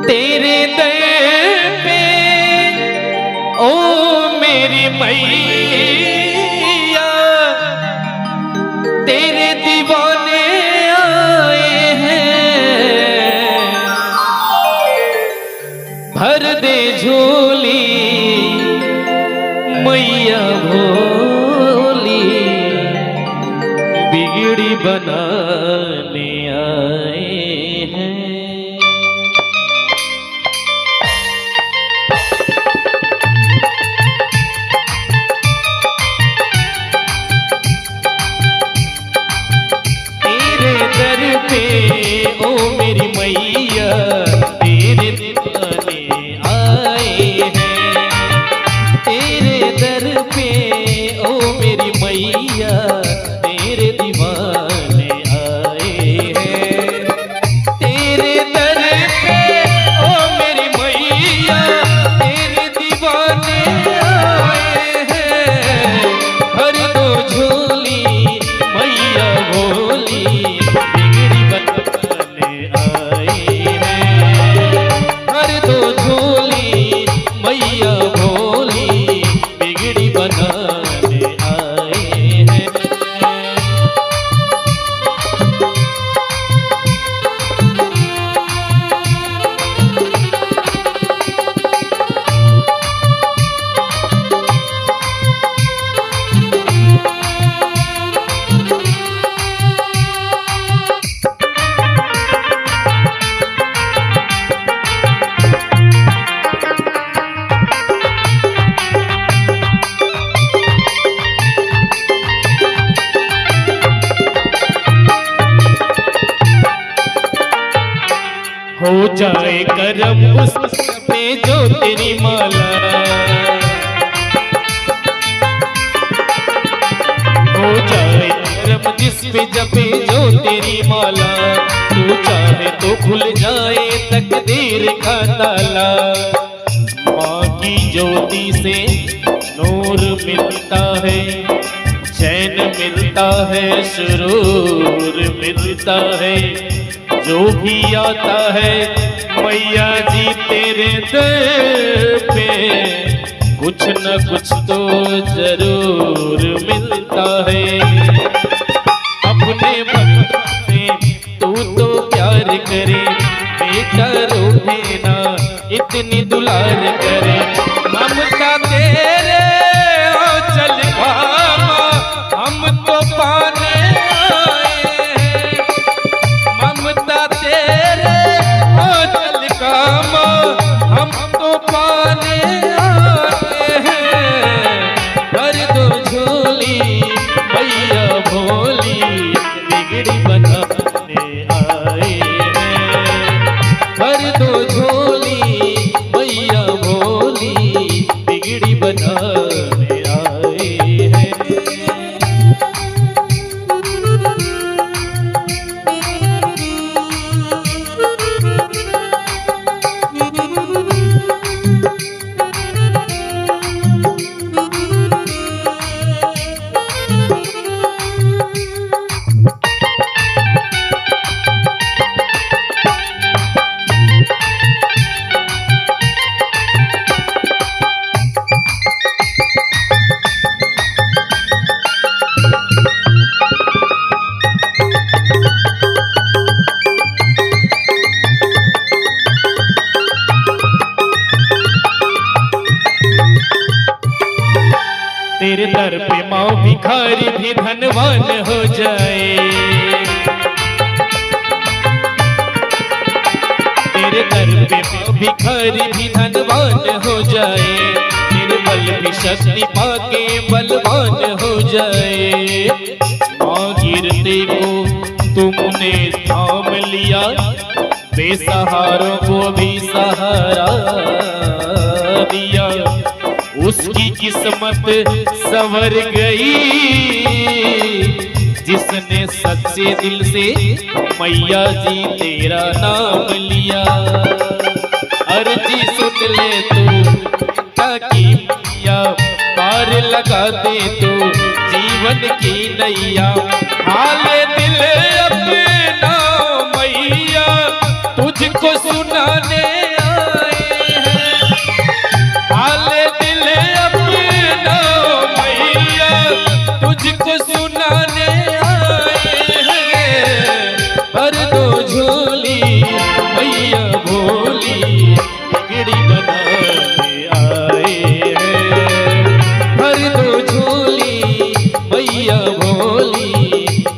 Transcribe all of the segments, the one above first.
तेरे दर पे ओ मेरी मैया तेरे दीवाने आए हैं। भर दे झोली मैया भोली बिगड़ी बनाने आए हैं। तेरे दर पे ओ मेरी मैया तेरे दीवाने आए हैं। तेरे दर पे ओ मेरी मैया तेरे दीवाने आए हैं। तेरे दर पे ओ मेरी मैया तेरे दीवाने आए हैं। भर दो झोली मैया भोली बिगड़ी बनाने आए हैं। भर दो झोली मैया भोली बिगड़ी बनाने आए हैं। हो जाए करम उस पे जो तेरी माला, हो जाए करम जिस पे जपे जो तेरी माला। तू चाहे तो खुल जाए तकदीर का ताला। माँ की ज्योति से नूर मिलता है, चैन मिलता है, सुरूर मिलता है। जो भी आता है मैया जी तेरे दर पे कुछ न कुछ तो जरूर मिलता है। अपने भक्त से तू तो प्यार करे, बेटा रोहे ना इतनी दुलार करे। ममता तेरे ओ चल भामा हम तो पाने आए हैं। ममता तेरे ओ चल कामा हम तो पाने आए हैं। भर दो झोली मैया भोली बिगड़ी बनाने आए हैं। भर दो झोली मैया भोली बिगड़ी बनाने आए हैं। तेरे दर पे माँ भिखारी भी धनवान हो जाए। तेरे दर पे माँ भिखारी भी धनवान हो जाए। तेरे बल भी शक्ति पाके बलवान हो जाए। माँ गिरते को तुमने थाम लिया, बेसहारों को भी सहारा दिया। उसकी किस्मत संवर गई जिसने सच्चे दिल से मैया जी तेरा नाम लिया। अर्जी सुन ले तू ताकि मैया पार लगा दे तू जीवन की नैया। हाले दिल अपना मैया तुझको सुनाने आए हैं, हाल दिल अपना मैया तुझको सुनाने आए हैं। भर दो झोली मैया भोली बिगड़ी बनाने आए हैं। भर दो झोली मैया भोली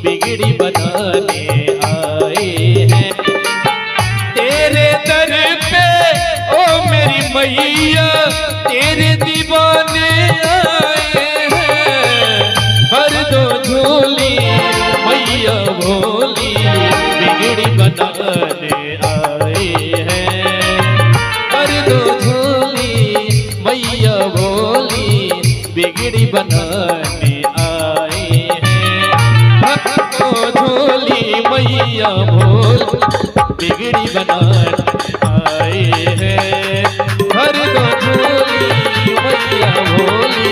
बिगड़ी बनाने आए हैं। तेरे दर पे ओ मेरी मैया तेरे दीवाने आए हैं। भर दो झोली मैया भोली बिगड़ी बनाने आए हैं। भर दो झोली मैया भोली बिगड़ी बनाने आए हैं। भर दो झोली मैया भोली बिगड़ी बनाने आए हैं। भर दो झोली मैया भोली